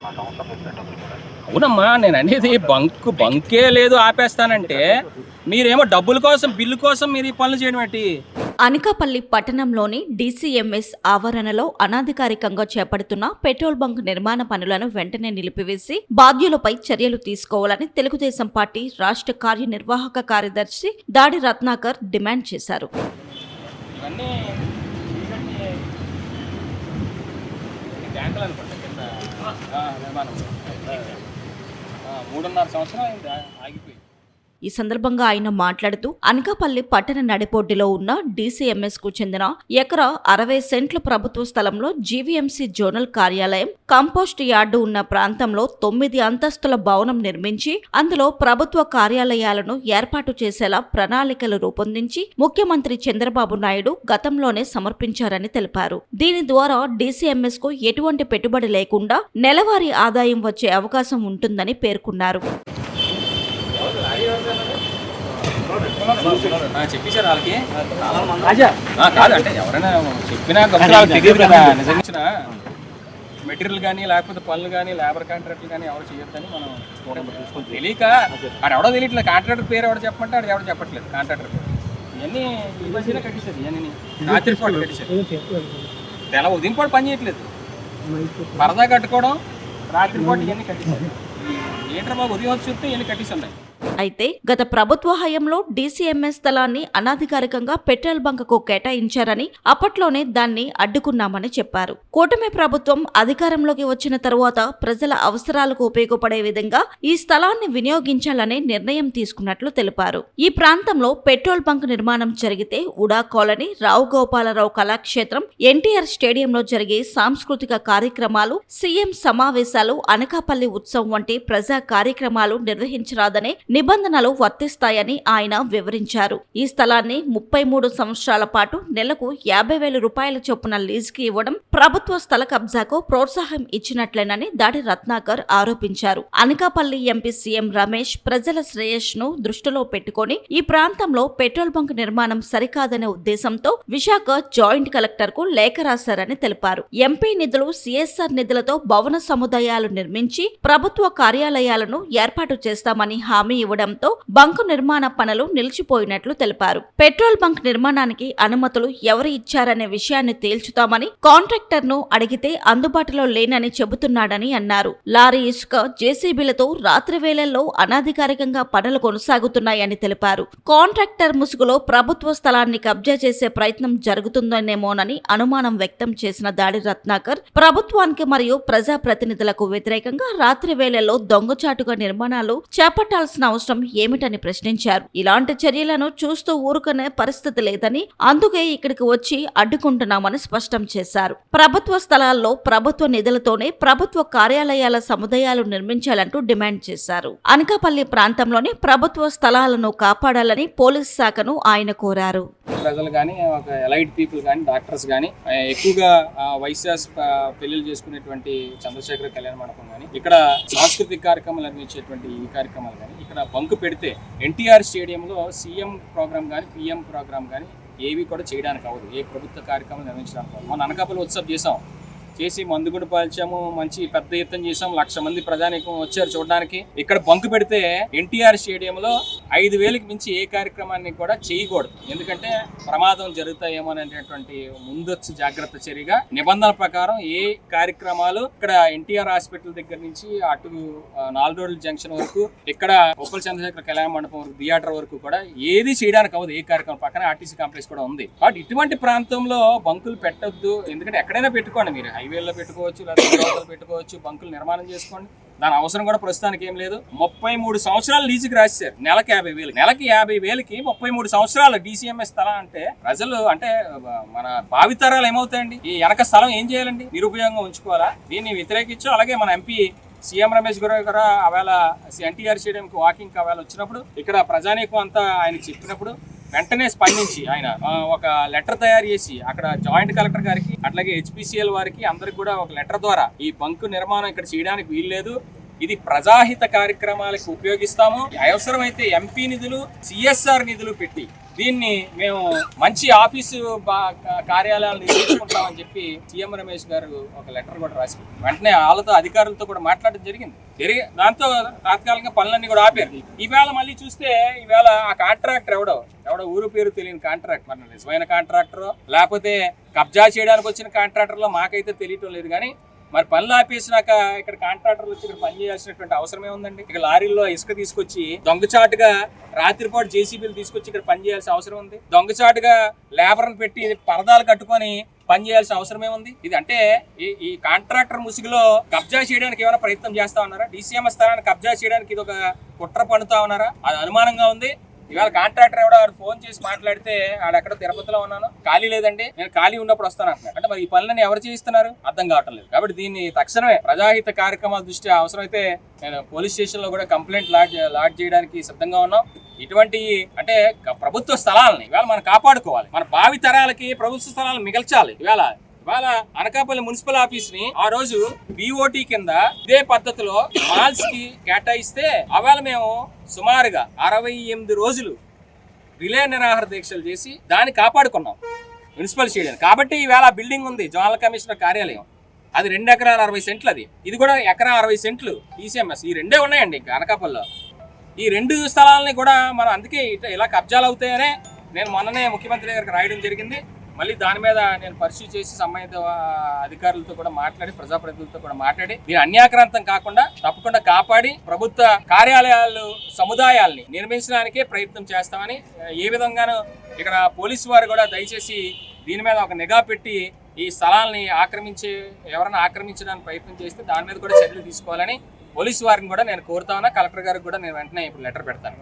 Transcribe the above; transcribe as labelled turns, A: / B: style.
A: అవునమ్మా, నేను అనేది బంకే లేదు ఆపేస్తానంటే మీరేమో డబ్బుల కోసం, బిల్లు కోసం మీరు ఈ పనులు చేయడం ఏంటి?
B: అనకాపల్లి పట్టణంలోని డీసీఎంఎస్ ఆవరణలో అనాధికారికంగా చేపడుతున్న పెట్రోల్ బంక్ నిర్మాణ పనులను వెంటనే నిలిపివేసి బాధ్యులపై చర్యలు తీసుకోవాలని తెలుగుదేశం పార్టీ రాష్ట్ర కార్యనిర్వాహక కార్యదర్శి దాడి రత్నాకర్ డిమాండ్ చేశారు.
A: ఇవన్నీ ట్యాంకులు అనుకుంటా కింద నిర్మాణం 3.5 సంవత్సరం అయింది ఆగిపోయి.
B: ఈ సందర్భంగా ఆయన మాట్లాడుతూ అనకాపల్లి పట్టణ నడిబొడ్డులో ఉన్న డీసీఎంఎస్ కు చెందిన ఎకరా 60 సెంట్ల ప్రభుత్వ స్థలంలో జీవీఎంసీ జోనల్ కార్యాలయం, కంపోస్ట్ యార్డు ఉన్న ప్రాంతంలో 9 అంతస్తుల భవనం నిర్మించి అందులో ప్రభుత్వ కార్యాలయాలను ఏర్పాటు చేసేలా ప్రణాళికలు రూపొందించి ముఖ్యమంత్రి చంద్రబాబు నాయుడు గతంలోనే సమర్పించారని తెలిపారు. దీని ద్వారా డీసీఎంఎస్ కు ఎటువంటి పెట్టుబడి లేకుండా నెలవారీ ఆదాయం వచ్చే అవకాశం ఉంటుందని పేర్కొన్నారు.
A: చెప్పేశారు వాళ్ళకి కాదంటే ఎవరైనా చెప్పినా తెలియదు కదా. నిజంగా మెటీరియల్ కానీ లేకపోతే పనులు కానీ లేబర్ కాంట్రాక్ట్లు కానీ ఎవరు చేయొద్దని మనం తెలియక ఆడ ఎవడో తెలియట్లేదు. కాంట్రాక్టర్ పేరు ఎవడో చెప్పమంటే ఆడ ఎవడో చెప్పట్లేదు. కాంట్రాక్టర్ పేరు ఇవన్నీ ఇవన్నీ కట్టేశారు. ఇవన్నీ రాత్రి పూట కట్టేశారు. తెల ఉదయం పూట పని చేయట్లేదు. పరదా కట్టుకోవడం రాత్రి పూట ఇవన్నీ కట్టేశారు. ఏంటర్ బాబు ఉదయం వచ్చి చూస్తే ఇవన్నీ కట్టేసి ఉన్నాయి.
B: అయితే గత ప్రభుత్వ హయాంలో డీసీఎంఎస్ స్థలాన్ని అనాధికారికంగా పెట్రోల్ బంకుకు కేటాయించారని, అప్పట్లోనే దాన్ని అడ్డుకున్నామని చెప్పారు. కూటమి ప్రభుత్వం అధికారంలోకి వచ్చిన తరువాత ప్రజల అవసరాలకు ఉపయోగపడే విధంగా ఈ స్థలాన్ని వినియోగించాలనే నిర్ణయం తీసుకున్నట్లు తెలిపారు. ఈ ప్రాంతంలో పెట్రోల్ బంక్ నిర్మాణం జరిగితే ఉడా కాలనీ, రావు గోపాలరావు కళాక్షేత్రం, ఎన్టీఆర్ స్టేడియంలో జరిగే సాంస్కృతిక కార్యక్రమాలు, సీఎం సమావేశాలు, అనకాపల్లి ఉత్సవం వంటి ప్రజా కార్యక్రమాలు నిర్వహించరాదనే నిబంధనలు వర్తిస్తాయని ఆయన వివరించారు. ఈ స్థలాన్ని 33 సంవత్సరాల పాటు నెలకు 50,000 రూపాయల చొప్పున లీజుకి ఇవ్వడం ప్రభుత్వ స్థల కబ్జాకు ప్రోత్సాహం ఇచ్చినట్లేనని దాడి రత్నాకర్ ఆరోపించారు. అనకాపల్లి ఎంపీ సీఎం రమేష్ ప్రజల శ్రేయస్సును దృష్టిలో పెట్టుకుని ఈ ప్రాంతంలో పెట్రోల్ బంక్ నిర్మాణం సరికాదనే ఉద్దేశంతో విశాఖ జాయింట్ కలెక్టర్ కు లేఖ రాశారని తెలిపారు. ఎంపీ నిధులు, సిఎస్ఆర్ నిధులతో భవన సముదాయాలు నిర్మించి ప్రభుత్వ కార్యాలయాలను ఏర్పాటు చేస్తామని హామీ ఇవ్వడంతో బంకు నిర్మాణ పనులు నిలిచిపోయినట్లు తెలిపారు. పెట్రోల్ బంక్ నిర్మాణానికి అనుమతులు ఎవరు ఇచ్చారనే విషయాన్ని తేల్చుతామని కాంట్రాక్టర్ ను అడిగితే అందుబాటులో లేనని చెబుతున్నాడని అన్నారు. లారీ ఇసుక, జేసీబీలతో రాత్రి వేళల్లో అనాధికారికంగా పనులు కొనసాగుతున్నాయని తెలిపారు. కాంట్రాక్టర్ ముసుగులో ప్రభుత్వ స్థలాన్ని కబ్జా చేసే ప్రయత్నం జరుగుతుందనేమోనని అనుమానం వ్యక్తం చేసిన దాడి రత్నాకర్ ప్రభుత్వానికి మరియు ప్రజాప్రతినిధులకు వ్యతిరేకంగా రాత్రి వేళల్లో దొంగచాటుగా నిర్మాణాలు చేపట్టాల్సిన అవసరం ఏమిటని ప్రశ్నించారు. ఇలాంటి చర్యలను చూస్తూ ఊరుకునే పరిస్థితి లేదని, అందుకే ఇక్కడికి వచ్చి అడ్డుకుంటున్నామని స్పష్టం చేశారు. ప్రభుత్వ స్థలాల్లో ప్రభుత్వ నిధులతోనే ప్రభుత్వ కార్యాలయాల సముదాయాలు నిర్మించాలంటూ డిమాండ్ చేశారు. అనకాపల్లి ప్రాంతంలోని ప్రభుత్వ స్థలాలను కాపాడాలని పోలీస్ శాఖను ఆయన కోరారు.
A: ప్రజలు కానీ, ఒక ఎలైట్ పీపుల్ కానీ, డాక్టర్స్ కానీ, ఎక్కువగా వైశ్యాస్ పెళ్లిళ్ళు చేసుకునేటువంటి చంద్రశేఖర కళ్యాణ మండపం కానీ, ఇక్కడ సాంస్కృతిక కార్యక్రమాలు నిర్వహించేటువంటి ఈ కార్యక్రమాలు కానీ, ఇక్కడ బంకు పెడితే ఎన్టీఆర్ స్టేడియంలో సీఎం ప్రోగ్రామ్ కానీ, పిఎం ప్రోగ్రామ్ కానీ ఏవి కూడా చేయడానికి అవ్వదు. ఏ ప్రభుత్వ కార్యక్రమం నిర్వహించడానికి అవ్వదు. మన అనకాపల్లి ఉత్సవం చేసి మందు కూడా పాల్చాము, మంచి పెద్ద ఎత్తున చేసాం. 1,00,000 మంది ప్రజానీకం వచ్చారు చూడడానికి. ఇక్కడ బంకు పెడితే ఎన్టీఆర్ స్టేడియంలో 5,000కి మించి ఏ కార్యక్రమాన్ని కూడా చేయకూడదు. ఎందుకంటే ప్రమాదం జరుగుతాయేమో అనేటువంటి ముందొచ్చు జాగ్రత్త చర్యగా నిబంధనల ప్రకారం ఏ కార్యక్రమాలు ఇక్కడ ఎన్టీఆర్ హాస్పిటల్ దగ్గర నుంచి అటు 4 రోడ్ల జంక్షన్ వరకు, ఇక్కడ ఉప్పల చంద్రశేఖర కళ్యాణ మండపం వరకు, థియేటర్ వరకు కూడా ఏది చేయడానికి అవ్వదు. ఏ కార్యక్రమం పక్కన ఆర్టీసీ కాంప్లెక్స్ కూడా ఉంది. కాబట్టి ఇటువంటి ప్రాంతంలో బంకులు పెట్టొద్దు. ఎందుకంటే ఎక్కడైనా పెట్టుకోండి, మీరు హైవేల్లో పెట్టుకోవచ్చు, లేదా పెట్టుకోవచ్చు, బంకులు నిర్మాణం చేసుకోండి. దాని అవసరం కూడా ప్రస్తుతానికి ఏం లేదు. 33 సంవత్సరాలు లీజుకి రాశారు. నెలకి 50,000. నెలకి 50,000కి 33 సంవత్సరాలు డీసీఎంఎస్ స్థలం అంటే ప్రజలు అంటే మన భావితరాలు ఏమవుతాయండి? ఈ వెనక స్థలం ఏం చేయాలండి? నిరుపయోగంగా ఉంచుకోవాలా? దీన్ని వ్యతిరేకించు. అలాగే మన ఎంపీ సీఎం రమేష్ గారు కూడా ఆవేళ ఎన్టీఆర్ స్టేడియంకి వాకింగ్ ఆవేళ వచ్చినప్పుడు, ఇక్కడ ప్రజానీకం అంతా ఆయనకి చెప్పినప్పుడు వెంటనే స్పందించి ఆయన ఒక లెటర్ తయారు చేసి అక్కడ జాయింట్ కలెక్టర్ గారికి, అట్లాగే హెచ్పిసిఎల్ వారికి అందరికి కూడా ఒక లెటర్ ద్వారా ఈ బంకు నిర్మాణం ఇక్కడ చేయడానికి వీల్లేదు, ఇది ప్రజాహిత కార్యక్రమాలకు ఉపయోగిస్తాము. అవసరమైతే ఎంపీ నిధులు, సిఎస్ఆర్ నిధులు పెట్టి దీన్ని మేము మంచి ఆఫీసు కార్యాలయాలు నిర్మించుకుంటామని చెప్పి సీఎం రమేష్ గారు ఒక లెటర్ కూడా రాసి వెంటనే వాళ్ళతో అధికారులతో కూడా మాట్లాడడం జరిగింది. దాంతో తాత్కాలికంగా పనులన్నీ కూడా ఆపారు. ఈవేళ మళ్ళీ చూస్తే ఈవేళ ఆ కాంట్రాక్టర్ ఎవడో ఊరు పేరు తెలియని కాంట్రాక్టర్, మరి నిజమైన కాంట్రాక్టర్ లేకపోతే కబ్జా చేయడానికి వచ్చిన కాంట్రాక్టర్లో మాకైతే తెలియటం లేదు. కానీ మరి పనులు ఆపేసినాక ఇక్కడ కాంట్రాక్టర్లు వచ్చి ఇక్కడ పని చేయాల్సినటువంటి అవసరమే ఉందండి. ఇక్కడ లారీల్లో ఇసుక తీసుకొచ్చి దొంగచాటుగా రాత్రిపాటు జేసీబీలు తీసుకొచ్చి ఇక్కడ పని చేయాల్సిన అవసరం ఉంది. దొంగచాటుగా లేబర్ని పెట్టి పరదాలు కట్టుకొని పని చేయాల్సిన అవసరమే ఉంది. ఇది అంటే ఈ కాంట్రాక్టర్ ముసుగులో కబ్జా చేయడానికి ఏమైనా ప్రయత్నం చేస్తా ఉన్నారా? DCMS స్థలాన్ని కబ్జా చేయడానికి ఇది ఒక కుట్ర పన్నుతా ఉన్నారా? అది అనుమానంగా ఉంది. ఇవాళ కాంట్రాక్టర్ ఎవడో ఫోన్ చేసి మాట్లాడితే ఆడెక్కడ తిరుపతిలో ఉన్నాను, ఖాళీ లేదండి, నేను ఖాళీ ఉన్నప్పుడు వస్తాను అంటున్నాను. అంటే మరి ఈ పనులని ఎవరు చేయిస్తున్నారు అర్థం కావటం లేదు. కాబట్టి దీన్ని తక్షణమే ప్రజాహిత కార్యక్రమాల దృష్ట్యా అవసరమైతే నేను పోలీస్ స్టేషన్ లో కూడా కంప్లైంట్ లాడ్జ్ చేయడానికి సిద్ధంగా ఉన్నాం. ఇటువంటి అంటే ప్రభుత్వ స్థలాలని ఇవాళ మనం కాపాడుకోవాలి. మన భావి తరాలకి ప్రభుత్వ స్థలాలను మిగల్చాలి. ఇవాళ అనకాపల్లి మున్సిపల్ ఆఫీస్ ని ఆ రోజు BOT కింద ఇదే పద్ధతిలో మాల్స్ కి కేటాయిస్తే అవాళ మేము సుమారుగా 68 రోజులు రిలే నిరాహార దీక్షలు చేసి దాన్ని కాపాడుకున్నాం మున్సిపల్ స్టేడియం. కాబట్టి ఈవేళ బిల్డింగ్ ఉంది జోనల్ కమిషనర్ కార్యాలయం, అది 2 ఎకరాల 60 సెంట్లు, ఇది కూడా ఎకరా 60 సెంట్లు DCMS. ఈ రెండే ఉన్నాయండి ఇంకా అనకాపల్లిలో. ఈ 2 స్థలాలని కూడా మనం అందుకే ఇలా కబ్జాలు అవుతాయనే నేను మొన్ననే ముఖ్యమంత్రి గారికి రాయడం జరిగింది. మళ్ళీ దాని మీద నేను పరిశీలి చేసి సంబంధిత అధికారులతో కూడా మాట్లాడి ప్రజాప్రతినిధులతో కూడా మాట్లాడి దీని అన్యాక్రాంతం కాకుండా తప్పకుండా కాపాడి ప్రభుత్వ కార్యాలయాలు సముదాయాల్ని నిర్మించడానికే ప్రయత్నం చేస్తామని, ఏ విధంగానూ ఇక్కడ పోలీసు వారు కూడా దయచేసి దీని మీద ఒక నిఘా పెట్టి ఈ స్థలాల్ని ఎవరైనా ఆక్రమించడానికి ప్రయత్నం చేస్తే దాని మీద కూడా చర్యలు తీసుకోవాలని పోలీసు వారిని కూడా నేను కోరుతా ఉన్నా. కలెక్టర్ గారికి కూడా నేను వెంటనే ఇప్పుడు లెటర్ పెడతాను.